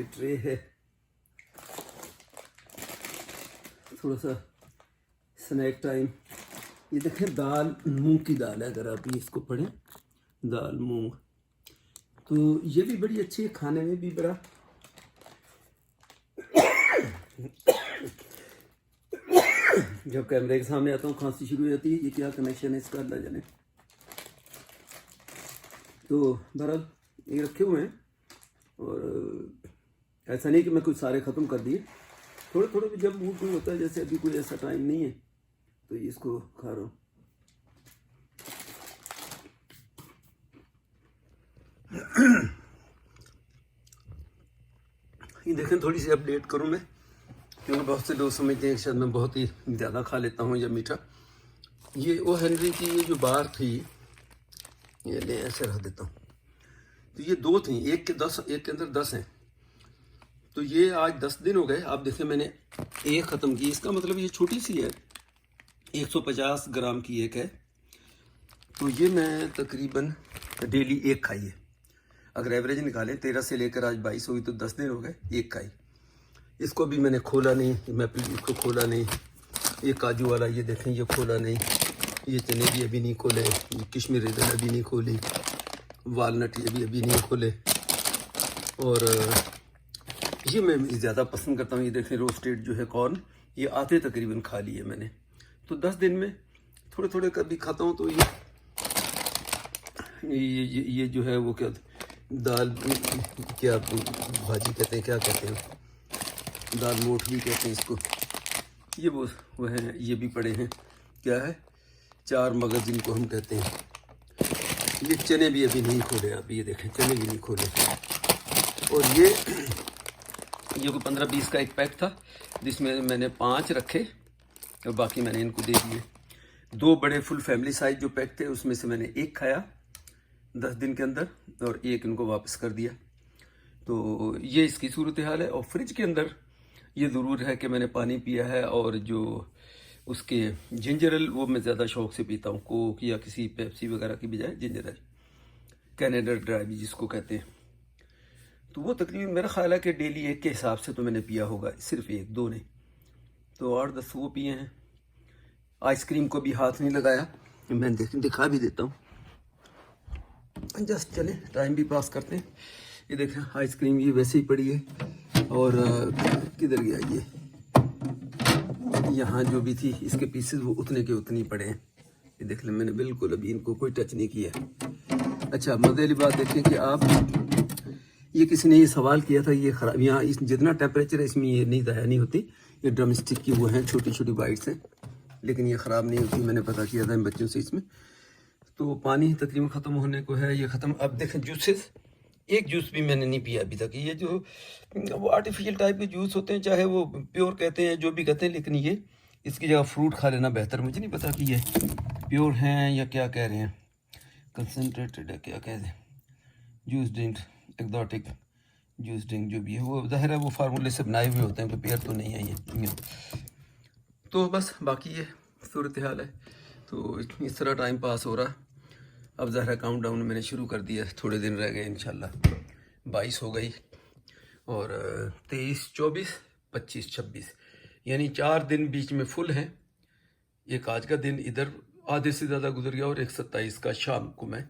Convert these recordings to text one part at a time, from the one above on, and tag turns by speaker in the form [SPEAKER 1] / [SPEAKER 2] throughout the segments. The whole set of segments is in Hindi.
[SPEAKER 1] ट्रे है, थोड़ा सा स्नैक टाइम। ये देखें दाल, मूंग की दाल है, अगर आप ये इसको पढ़ें, दाल मूंग, तो ये भी बड़ी अच्छी है, खाने में भी बड़ा। जब कैमरे के सामने आता हूँ खांसी शुरू हो जाती है, ये क्या कनेक्शन है इसका अल्लाह जाने। तो बहरहाल ये रखे हुए हैं, और ऐसा नहीं कि मैं कुछ सारे ख़त्म कर दिए, थोड़े थोड़े भी जब मूड कोई होता है, जैसे अभी कोई ऐसा टाइम नहीं है तो ये इसको खा रहा हूँ। ये देखें, थोड़ी सी अपडेट करूँ मैं, क्योंकि बहुत से लोग समझते हैं शायद मैं बहुत ही ज़्यादा खा लेता हूँ या मीठा। ये ओ हेनरी की ये जो बार थी, ये ले ऐसे रख देता हूँ, तो ये 2 थी, एक के अंदर 10 हैं, तो ये आज 10 दिन हो गए। आप देखें मैंने एक ख़त्म की, इसका मतलब ये छोटी सी है, 150 ग्राम की एक है, तो ये मैं तकरीबन डेली एक खाई है। अगर एवरेज निकालें 13 से लेकर आज 22 हुई, तो 10 दिन हो गए एक खाई। इसको भी मैंने खोला नहीं, मैं इसको खोला नहीं। ये काजू वाला ये देखें, ये खोला नहीं, ये चने भी अभी नहीं खोले, ये कश्मीरी दाल अभी नहीं खोली, वालनट ये भी अभी नहीं खोले, और ये मैं ज़्यादा पसंद करता हूँ। ये देखें रोस्टेड जो है कॉर्न, ये आधे तकरीबन खा लिए मैंने, तो 10 दिन में थोड़े थोड़े कभी खाता हूँ। तो ये जो है वो क्या दाल, क्या भाजी कहते हैं, क्या कहते हैं, दाल मोठ भी कहते हैं इसको, ये वो है। ये भी पड़े हैं, क्या है, 4 मगज जिनको हम कहते हैं। ये चने भी अभी नहीं खोले, आप ये देखें चने भी नहीं खोले। और ये कोई 15-20 का एक पैक था, जिसमें मैंने 5 रखे और बाकी मैंने इनको दे दिए। 2 बड़े फुल फैमिली साइज जो पैक थे, उसमें से मैंने एक खाया 10 दिन के अंदर, और एक इनको वापस कर दिया। तो ये इसकी सूरत हाल है। और फ्रिज के अंदर ये ज़रूर है कि मैंने पानी पिया है, और जो उसके जिंजर एल वो मैं ज़्यादा शौक से पीता हूँ, कोक या किसी पेप्सी वगैरह की बजाय जिंजर एल, कैनेडा ड्राई भी जिसको कहते हैं। तो वो तकरीबन मेरा ख्याल है कि डेली एक के हिसाब से तो मैंने पिया होगा, सिर्फ 1-2 नहीं, तो 8-10 वो पिए हैं। आइसक्रीम को भी हाथ नहीं लगाया, मैं दिखा भी देता हूँ, जस्ट चले टाइम भी पास करते हैं। ये देखें आइसक्रीम ये वैसे ही पड़ी है, और किधर गया ये, यहाँ जो भी थी इसके पीसेस वो उतने के उतने पड़े हैं। ये देख लें, मैंने बिल्कुल अभी इनको कोई टच नहीं किया। अच्छा, मज़े वाली बात देखें कि आप, ये किसी ने ये सवाल किया था, ये ख़राब, यहाँ इस जितना टेम्परेचर है इसमें ये नहीं दया नहीं होती। ये ड्रम स्टिक की वो हैं, छोटी छोटी बाइट्स हैं, लेकिन ये ख़राब नहीं होती। मैंने पता किया था इन बच्चों से इसमें। तो पानी तकरीबन ख़त्म होने को है, ये ख़त्म। अब देखें जूसेस, एक जूस भी मैंने नहीं पिया अभी तक। ये जो वो आर्टिफिशियल टाइप के जूस होते हैं, चाहे वो प्योर कहते हैं जो भी कहते हैं, लेकिन ये इसकी जगह फ्रूट खा लेना बेहतर। मुझे नहीं पता कि ये प्योर हैं या क्या कह रहे हैं, कंसनट्रेटेड है क्या कहते हैं, juice drink, exotic juice drink जो भी है, वो ज़ाहिर है वो फार्मूले से बनाए हुए होते हैं, प्रिपेयर तो नहीं है ये। तो बस बाकी ये सूरत हाल है। तो इस तरह टाइम पास हो रहा है। अब ज़ाहिर काउंटडाउन मैंने शुरू कर दिया, थोड़े दिन रह गए इंशाल्लाह। 22 हो गई, और 23, 24, 25, 26, यानी 4 दिन बीच में फुल हैं। एक आज का दिन इधर आधे से ज़्यादा गुजर गया, और एक 27 का शाम को मैं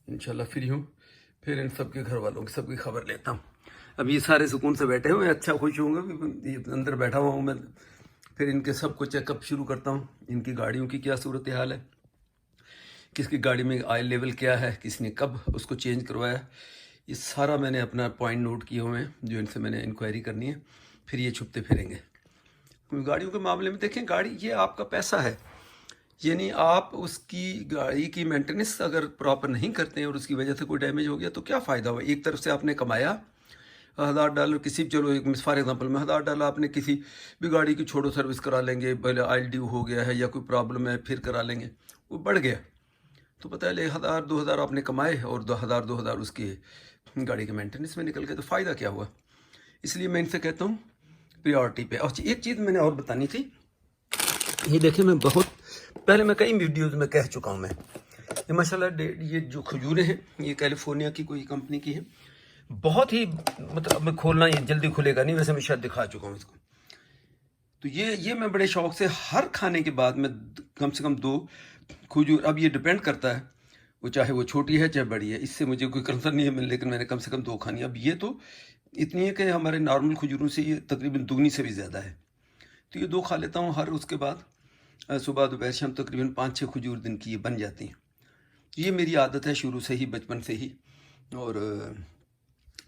[SPEAKER 1] इंशाल्लाह फ्री हूँ। फिर इन सबके घर वालों की सबकी खबर लेता हूँ। अब ये सारे सुकून से बैठे हुए, अच्छा खुश होंगे कि अंदर बैठा हुआ हूँ मैं। फिर इनके सबको चेकअप शुरू करता हूँ, इनकी गाड़ियों की क्या सूरत हाल है, किसकी गाड़ी में ऑयल लेवल क्या है, किसने कब उसको चेंज करवाया, ये सारा मैंने अपना पॉइंट नोट किए हुए हैं, जो इनसे मैंने इंक्वायरी करनी है। फिर ये छुपते फिरेंगे। गाड़ियों के मामले में देखें, गाड़ी ये आपका पैसा है, यानी आप उसकी गाड़ी की मेंटेनेंस अगर प्रॉपर नहीं करते हैं और उसकी वजह से कोई डैमेज हो गया तो क्या फ़ायदा हुआ। एक तरफ से आपने कमाया $1000 किसी, चलो एक फॉर एग्जांपल में $1000 आपने किसी भी गाड़ी की छोड़ो सर्विस करा लेंगे, पहले ऑयल ड्यू हो गया है या कोई प्रॉब्लम है फिर करा लेंगे, वो बढ़ गया, तो पता है 1000-2000 आपने कमाए और 2000 उसकी गाड़ी के मेंटेनेंस में निकल गए, तो फ़ायदा क्या हुआ। इसलिए मैं इनसे कहता हूँ प्रायोरिटी पे। और एक चीज़ मैंने और बतानी थी, ये देखें मैं बहुत पहले मैं कई वीडियोस में कह चुका हूँ मैं, ये माशाल्लाह ये जो खजूरें हैं ये कैलिफोर्निया की कोई कंपनी की है, बहुत ही मतलब अब मैं खोलना ये जल्दी खुलेगा नहीं, वैसे मैं शायद दिखा चुका हूँ इसको। तो ये मैं बड़े शौक से हर खाने के बाद मैं कम से कम 2 खजूर, अब ये डिपेंड करता है वो चाहे वो छोटी है चाहे बड़ी है, इससे मुझे कोई कंसर्न नहीं है, लेकिन मैंने कम से कम 2 खानी है। अब ये तो इतनी है कि हमारे नॉर्मल खजूरों से ये तकरीबन दुगनी से भी ज़्यादा है। तो ये 2 खा लेता हूँ हर, उसके बाद सुबह दोपहर शाम तकरीबन 5-6 खजूर दिन की ये बन जाती हैं। ये मेरी आदत है शुरू से ही, बचपन से ही। और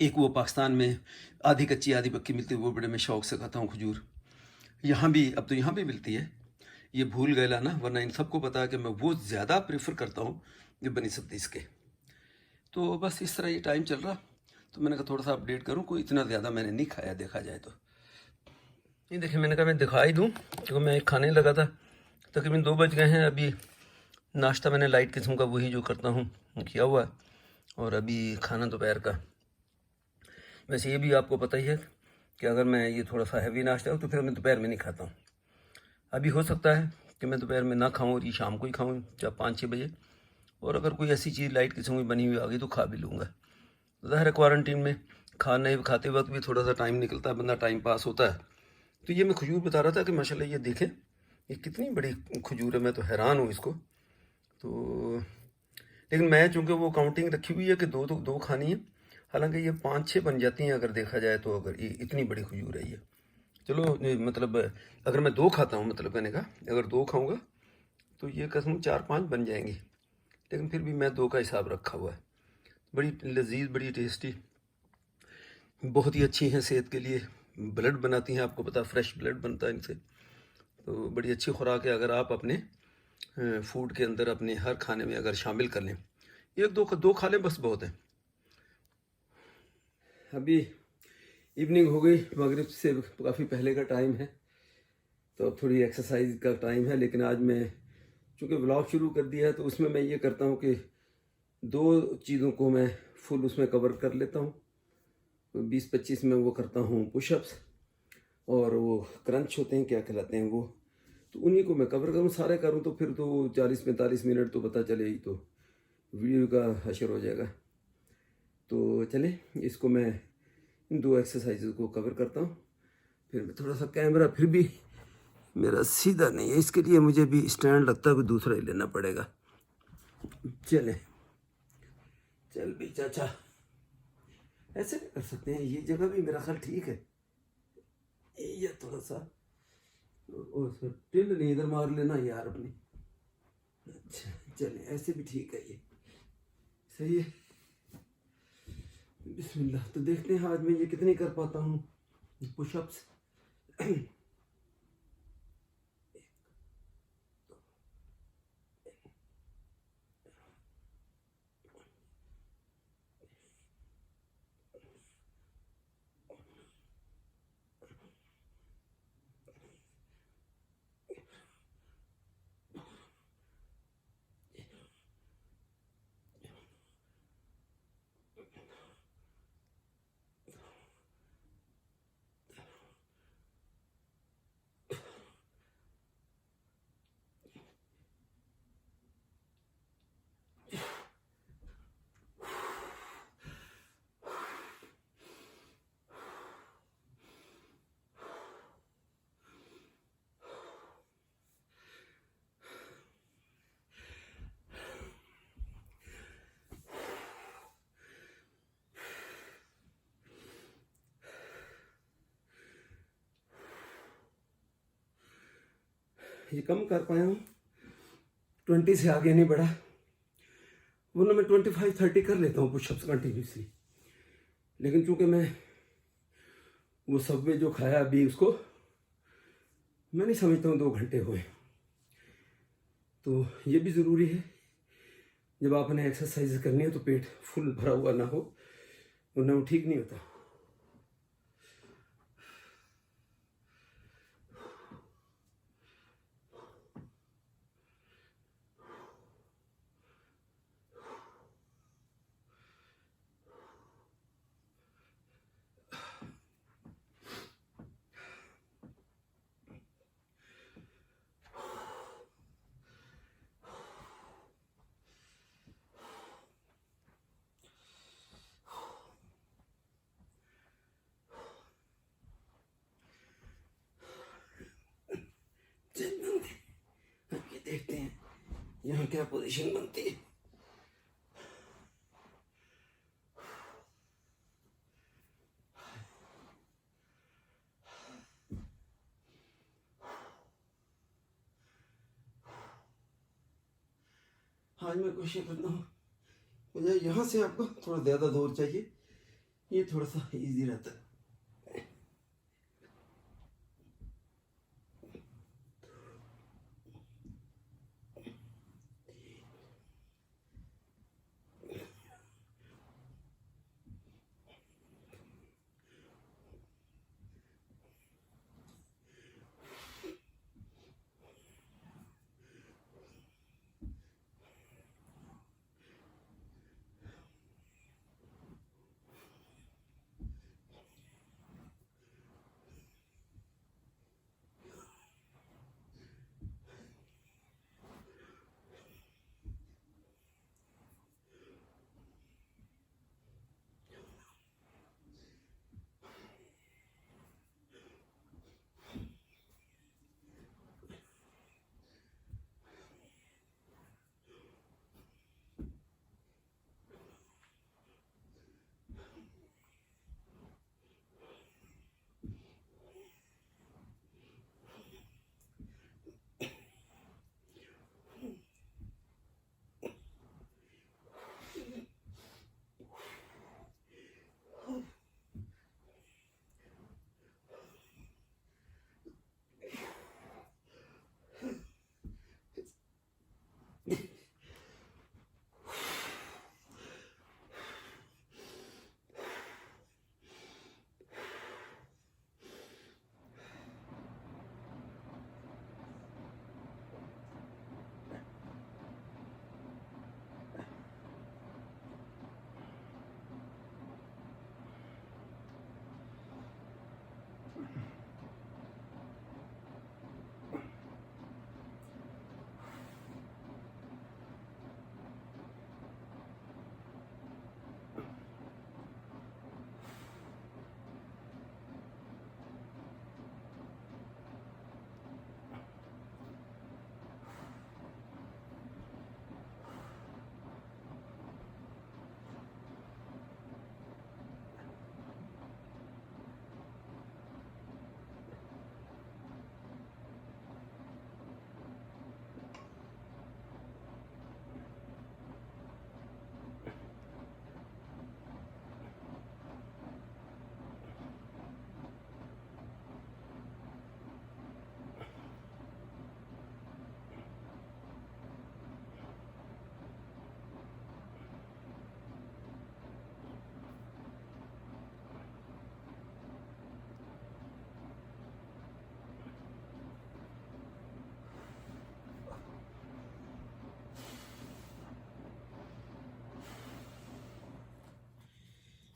[SPEAKER 1] एक वो पाकिस्तान में आधी कच्ची आधी पक्की मिलती है, वो बड़े मैं शौक से खाता हूँ खजूर। यहाँ भी, अब तो यहाँ भी मिलती है, ये भूल गया ना, वरना इन सबको पता है कि मैं वो ज़्यादा प्रेफर करता हूँ ये बनी सब्ज़ी के। तो बस इस तरह ये टाइम चल रहा, तो मैंने कहा थोड़ा सा अपडेट करूँ, कोई इतना ज़्यादा मैंने नहीं खाया देखा जाए तो। ये देखिए, मैंने कहा मैं दिखा ही दूँ, क्योंकि मैं खाने लगा था, तकरीबन 2 बज गए हैं। अभी नाश्ता मैंने लाइट किस्म का वही जो करता हूँ किया हुआ है, और अभी खाना दोपहर का। वैसे ये भी आपको पता ही है कि अगर मैं ये थोड़ा सा हैवी नाश्ता हो तो फिर मैं दोपहर में नहीं खाता हूँ। अभी हो सकता है कि मैं दोपहर में ना खाऊँ और ये शाम को ही खाऊँ, जब 5-6 बजे, और अगर कोई ऐसी चीज़ लाइट किस्म की बनी हुई आ गई तो खा भी लूँगा। ज़ाहिर है क्वारंटीन में खाते वक्त भी थोड़ा सा टाइम निकलता है, बंदा टाइम पास होता है। तो ये मैं खजूर बता रहा था कि माशाल्लाह ये देखें, ये कितनी बड़ी खजूर है, मैं तो हैरान हूँ इसको। तो लेकिन मैं चूँकि वो काउंटिंग रखी हुई है कि 2 खानी है, हालांकि ये 5-6 बन जाती हैं अगर देखा जाए तो, अगर ये इतनी बड़ी खजूर है ये। चलो मतलब अगर मैं 2 खाता हूँ, मतलब मैंने कहा अगर 2 खाऊँगा तो ये कसम 4-5 बन जाएंगी, लेकिन फिर भी मैं 2 का हिसाब रखा हुआ है। बड़ी लजीज, बड़ी टेस्टी, बहुत ही अच्छी हैं सेहत के लिए, ब्लड बनाती हैं, आपको पता फ्रेश ब्लड बनता है इनसे। तो बड़ी अच्छी खुराक है, अगर आप अपने फूड के अंदर अपने हर खाने में अगर शामिल कर लें, 1-2 खा लें बस बहुत है। अभी इवनिंग हो गई, मगरिब से काफ़ी पहले का टाइम है, तो अब थोड़ी एक्सरसाइज का टाइम है। लेकिन आज मैं चूँकि व्लॉग शुरू कर दिया है तो उसमें मैं ये करता हूँ कि 2 चीज़ों को मैं फुल उसमें कवर कर लेता हूँ। 20-25 में वो करता हूँ पुशअप्स, और वो क्रंच होते हैं, क्या कहलाते हैं वो, तो उन्हीं को मैं कवर करूँ, सारे करूँ तो फिर तो 40-45 मिनट तो पता चले ही तो वीडियो का हशर हो जाएगा। तो चले, इसको मैं इन 2 एक्सरसाइज को कवर करता हूँ। फिर मैं थोड़ा सा कैमरा फिर भी मेरा सीधा नहीं है, इसके लिए मुझे भी स्टैंड लगता है, कोई दूसरा ही लेना पड़ेगा। चले, चल भी चाचा, ऐसे नहीं कर सकते हैं, ये जगह भी मेरा ख्याल ठीक है, ये थोड़ा सा टिल नहीं इधर मार लेना यार अपनी। अच्छा चले, ऐसे भी ठीक है, ये सही है। बिस्मिल्लाह, तो देखते हैं आज मैं ये कितनी कर पाता हूँ पुशअप्स। ये कम कर पाया हूँ, 20 से आगे नहीं बढ़ा, वरना मैं 25-30 कर लेता हूँ पुशअप्स कंटिन्यूसली। लेकिन चूंकि मैं वो सबवे जो खाया अभी, उसको मैं नहीं समझता हूँ 2 घंटे हुए, तो ये भी ज़रूरी है जब आपने एक्सरसाइज करनी है तो पेट फुल भरा हुआ ना हो, वरना वो ठीक नहीं होता। यहाँ क्या पोजीशन बनती है। आज मैं कोशिश करता हूँ मुझे यहाँ से आपको थोड़ा ज़्यादा दूर चाहिए, ये थोड़ा सा इजी रहता है।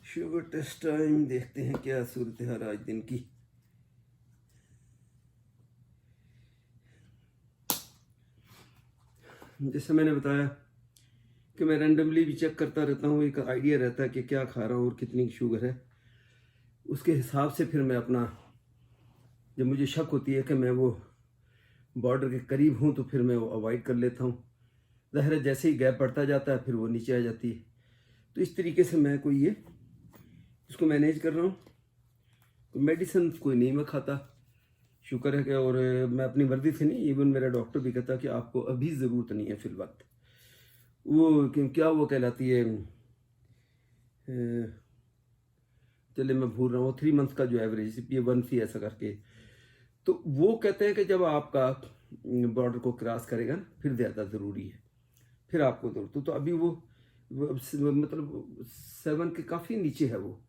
[SPEAKER 1] शुगर टेस्ट टाइम, देखते हैं क्या सूरत है आज दिन की। जैसे मैंने बताया कि मैं रैंडमली भी चेक करता रहता हूँ, एक आइडिया रहता है कि क्या खा रहा हूँ और कितनी शुगर है। उसके हिसाब से फिर मैं अपना, जब मुझे शक होती है कि मैं वो बॉर्डर के करीब हूँ तो फिर मैं वो अवॉइड कर लेता हूँ। ज़ाहिर है जैसे ही गैप बढ़ता जाता है फिर वो नीचे आ जाती है। तो इस तरीके से मैं कोई ये इसको मैनेज कर रहा हूँ। तो मेडिसिन कोई नहीं मैं खाता, शुक्र है कि, और मैं अपनी वर्दी से नहीं, इवन मेरा डॉक्टर भी कहता कि आपको अभी ज़रूरत नहीं है फिल वक्त। वो क्या वो कहलाती है, चले मैं भूल रहा हूँ, 3 मंथ का जो एवरेज CPA1C ऐसा करके, तो वो कहते हैं कि जब आपका बॉर्डर को क्रॉस करेगा ना फिर ज़्यादा ज़रूरी है, फिर आपको ज़रूरत। तो अभी वो मतलब 7 के काफ़ी नीचे है, वो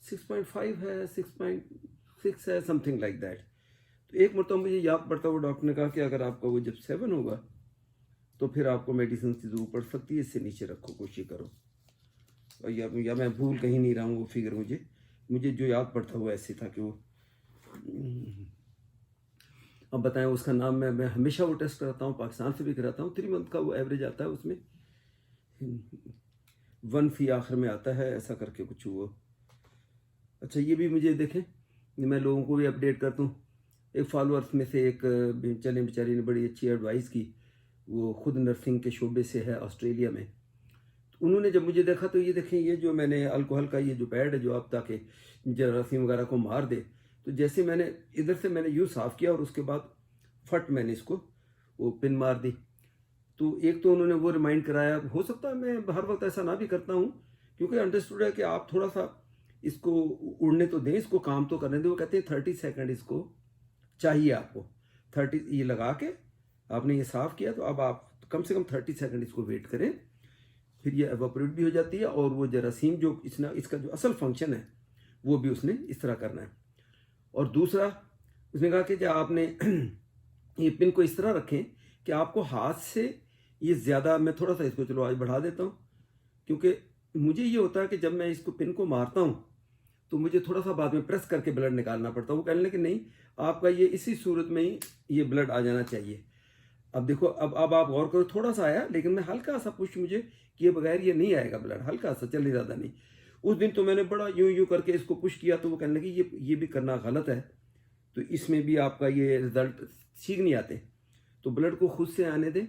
[SPEAKER 1] 6.5 है, 6.6 है, समथिंग लाइक दैट। तो एक मरतबा मुझे याद पड़ता, वो डॉक्टर ने कहा कि अगर आपका वो जब 7 होगा तो फिर आपको मेडिसिन की ज़रूरत पड़ सकती है, इससे नीचे रखो, कोशिश करो। और या मैं भूल कहीं नहीं रहा हूँ वो फिगर, मुझे जो याद पड़ता वो ऐसे था कि वो, अब बताएं उसका नाम, मैं हमेशा वो टेस्ट कराता हूँ, पाकिस्तान से भी कराता हूँ। 3 मंथ का वो एवरेज आता है, उसमें 1C आखिर में आता है, ऐसा करके कुछ वो। अच्छा ये भी मुझे देखें, मैं लोगों को भी अपडेट करता हूँ। एक फॉलोअर्स में से एक चले बेचारी ने बड़ी अच्छी एडवाइस की, वो खुद नर्सिंग के शोबे से है ऑस्ट्रेलिया में। तो उन्होंने जब मुझे देखा तो ये देखें, ये जो मैंने अल्कोहल का ये जो पैड है जो आप ताकि जरासीम वगैरह को मार दे, तो जैसे मैंने इधर से मैंने यूँ साफ़ किया और उसके बाद फट मैंने इसको वो पिन मार दी। तो एक तो उन्होंने वो रिमाइंड कराया, हो सकता है मैं हर वक्त ऐसा ना भी करता हूँ, क्योंकि अंडरस्टूड है कि आप थोड़ा सा इसको उड़ने तो दें, इसको काम तो करने दें। वो कहते हैं 30 सेकंड इसको चाहिए आपको। 30 ये लगा के आपने ये साफ़ किया, तो अब आप कम से कम 30 सेकंड इसको वेट करें, फिर ये एवापोरेट भी हो जाती है और वो जरासीम जो इसका जो असल फंक्शन है वो भी उसने इस तरह करना है। और दूसरा उसने कहा कि जब आपने ये पिन को इस तरह रखें कि आपको हाथ से ये ज़्यादा, मैं थोड़ा सा इसको चलो आज बढ़ा देता हूँ, क्योंकि मुझे ये होता है कि जब मैं इसको पिन को मारता हूँ तो मुझे थोड़ा सा बाद में प्रेस करके ब्लड निकालना पड़ता है। वो कहने लगे नहीं, आपका ये इसी सूरत में ही ये ब्लड आ जाना चाहिए। अब देखो, अब आप गौर करो, थोड़ा सा आया, लेकिन मैं हल्का सा पुश मुझे किए बगैर ये नहीं आएगा ब्लड, हल्का सा, चल ज़्यादा नहीं। उस दिन तो मैंने बड़ा यूं करके इसको पुश किया, तो वो कहने लगे ये भी करना गलत है, तो इसमें भी आपका ये रिजल्ट ठीक नहीं आते, तो ब्लड को खुद से आने दें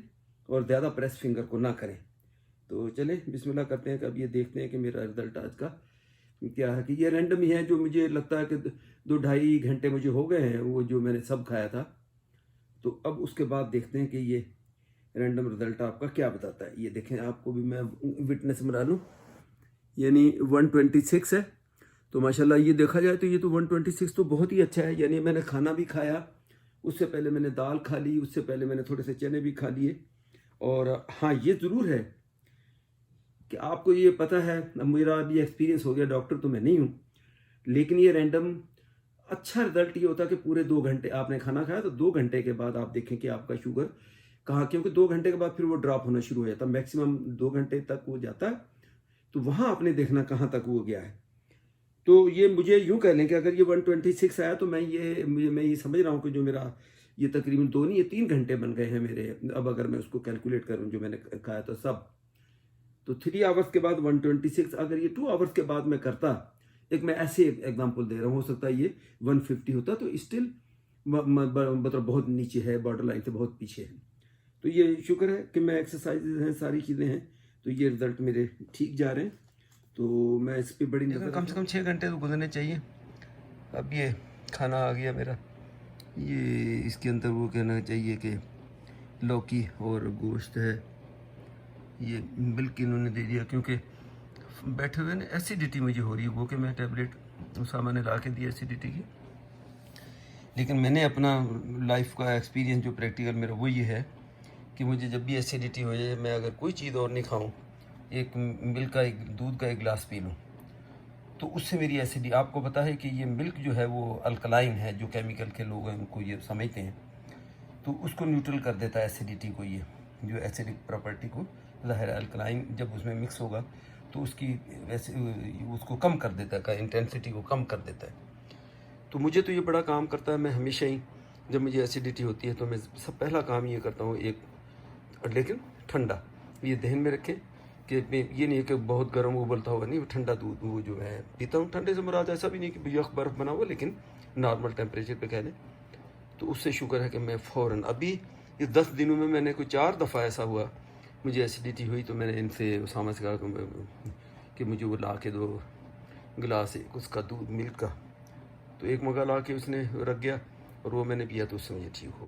[SPEAKER 1] और ज़्यादा प्रेस फिंगर को ना करें। तो चलें बिस्मिल्लाह करते हैं कि अब ये देखते हैं कि मेरा रिजल्ट आज का क्या है। कि ये रैंडम ही है, जो मुझे लगता है कि 2-2.5 घंटे मुझे हो गए हैं वो जो मैंने सब खाया था। तो अब उसके बाद देखते हैं कि ये रैंडम रिजल्ट आपका क्या बताता है। ये देखें, आपको भी मैं विटनेस बना लूँ, यानी 126 है। तो माशाल्लाह ये देखा जाए तो ये तो 126 तो बहुत ही अच्छा है। यानी मैंने खाना भी खाया, उससे पहले मैंने दाल खा ली, उससे पहले मैंने थोड़े से चने भी खा लिए। और हाँ, ये ज़रूर है कि आपको ये पता है, मेरा अभी एक्सपीरियंस हो गया, डॉक्टर तो मैं नहीं हूँ, लेकिन ये रैंडम अच्छा रिजल्ट ये होता है कि पूरे 2 घंटे आपने खाना खाया तो 2 घंटे के बाद आप देखें कि आपका शुगर कहाँ, क्योंकि 2 घंटे के बाद फिर वो ड्रॉप होना शुरू हो जाता है, मैक्सिमम 2 घंटे तक वो जाता है। तो वहाँ आपने देखना कहाँ तक वो गया है। तो ये मुझे यूँ कह लें कि अगर ये 126 आया तो मैं ये समझ रहा हूँ कि जो मेरा ये तकरीबन 2 नहीं, ये 3 घंटे बन गए हैं मेरे। अब अगर मैं उसको कैलकुलेट करूँ जो मैंने खाया था सब, तो 3 आवर्स के बाद 126, अगर ये 2 आवर्स के बाद मैं करता, एक मैं ऐसे एग्जांपल दे रहा हूँ, हो सकता है ये 150 होता, तो स्टिल मतलब बहुत नीचे है, बॉर्डर लाइन से बहुत पीछे है। तो ये शुक्र है कि मैं एक्सरसाइज हैं, सारी चीज़ें हैं, तो ये रिजल्ट मेरे ठीक जा रहे हैं। तो मैं इस पर बड़ी नज़र, कम से कम 6 घंटे तो गुजरने चाहिए। अब ये खाना आ गया मेरा, ये इसके अंदर वो कहना चाहिए कि लौकी और गोश्त है, ये मिल्क इन्होंने दे दिया, क्योंकि बैठे हुए ना एसिडिटी मुझे हो रही है, वो कि मैं टैबलेट उसामा ने ला के दी एसिडिटी की। लेकिन मैंने अपना लाइफ का एक्सपीरियंस जो प्रैक्टिकल मेरा वो ये है कि मुझे जब भी एसिडिटी हो जाए, मैं अगर कोई चीज़ और नहीं खाऊं, एक मिल्क का, एक दूध का एक गिलास पी लूँ, तो उससे मेरी एसिडिटी, आपको पता है कि ये मिल्क जो है वो अल्कलाइन है, जो केमिकल के लोग हैं उनको ये समझते हैं, तो उसको न्यूट्रल कर देता है एसिडिटी को, ये जो एसिडिक प्रॉपर्टी को, ज़ाहिर है अल्कलाइन जब उसमें मिक्स होगा तो उसकी वैसे उसको कम कर देता है, इंटेंसिटी को कम कर देता है। तो मुझे तो ये बड़ा काम करता है। मैं हमेशा ही जब मुझे एसिडिटी होती है तो मैं सब पहला काम ये करता हूँ, एक, लेकिन ठंडा, ये ध्यान में रखें कि ये नहीं है कि बहुत गर्म उबलता हुआ नहीं, ठंडा दूध वो जो मैं पीता हूँ। ठंडे से मुराद ऐसा भी नहीं कि यख बर्फ़ बना हुआ, लेकिन नॉर्मल टेम्परेचर पे कह लें, तो उससे शुक्र है कि मैं फ़ौरन, अभी इस 10 दिनों में मैंने कोई 4 दफ़ा ऐसा हुआ मुझे एसिडिटी हुई, तो मैंने इनसे उसामा से कहा कि मुझे वो ला के दो गिलास एक उसका दूध मिल्क का, तो एक मगा ला के उसने रख गया और वो मैंने पिया, तो उससे मुझे ठीक हो।